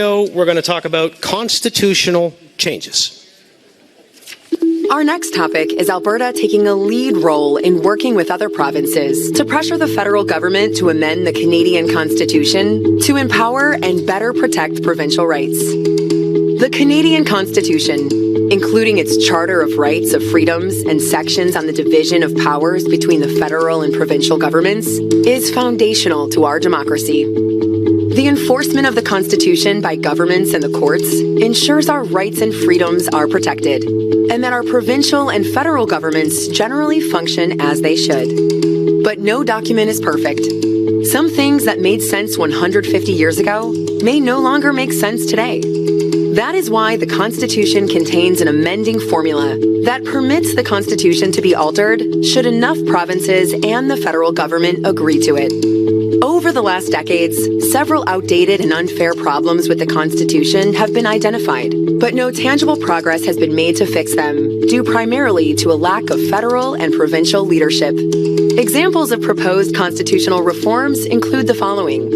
We're going to talk about constitutional changes. Our next topic is Alberta taking a lead role in working with other provinces to pressure the federal government to amend the Canadian Constitution to empower and better protect provincial rights. The Canadian Constitution, including its Charter of Rights of Freedoms and sections on the division of powers between the federal and provincial governments, is foundational to our democracy. The enforcement of the Constitution by governments and the courts ensures our rights and freedoms are protected, and that our provincial and federal governments generally function as they should. But no document is perfect. Some things that made sense 150 years ago may no longer make sense today. That is why the Constitution contains an amending formula that permits the Constitution to be altered should enough provinces and the federal government agree to it. Over the last decades, several outdated and unfair problems with the Constitution have been identified, but no tangible progress has been made to fix them, due primarily to a lack of federal and provincial leadership. Examples of proposed constitutional reforms include the following.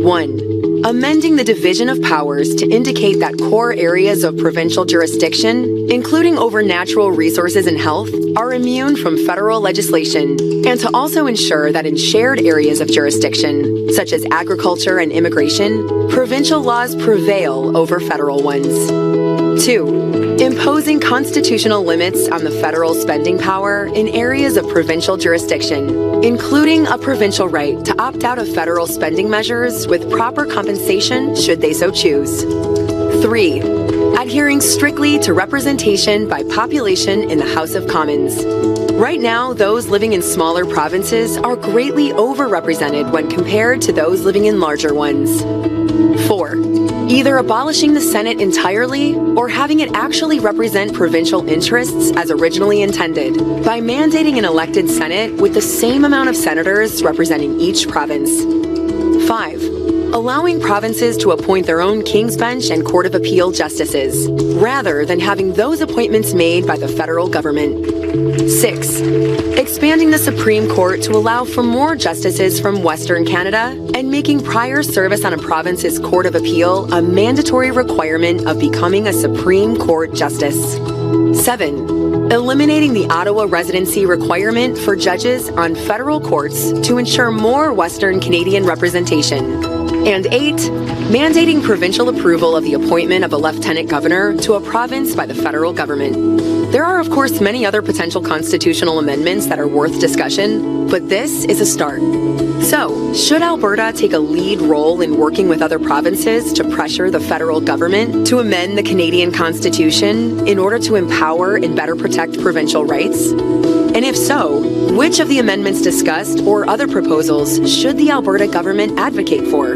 1. Amending the division of powers to indicate that core areas of provincial jurisdiction, including over natural resources and health, are immune from federal legislation, and to also ensure that in shared areas of jurisdiction, such as agriculture and immigration, provincial laws prevail over federal ones. 2. Imposing constitutional limits on the federal spending power in areas of provincial jurisdiction, including a provincial right to opt out of federal spending measures with proper compensation should they so choose. 3. Adhering strictly to representation by population in the House of Commons. Right now, those living in smaller provinces are greatly overrepresented when compared to those living in larger ones. 4. Either abolishing the Senate entirely or having it actually represent provincial interests as originally intended by mandating an elected Senate with the same amount of senators representing each province. 5. Allowing provinces to appoint their own King's Bench and Court of Appeal justices, rather than having those appointments made by the federal government. 6. Expanding the Supreme Court to allow for more justices from Western Canada and making prior service on a province's Court of Appeal a mandatory requirement of becoming a Supreme Court justice. 7. Eliminating the Ottawa residency requirement for judges on federal courts to ensure more Western Canadian representation. And 8, mandating provincial approval of the appointment of a lieutenant governor to a province by the federal government. There are, of course, many other potential constitutional amendments that are worth discussion, but this is a start. So, should Alberta take a lead role in working with other provinces to pressure the federal government to amend the Canadian Constitution in order to empower and better protect provincial rights? And if so, which of the amendments discussed or other proposals should the Alberta government advocate for?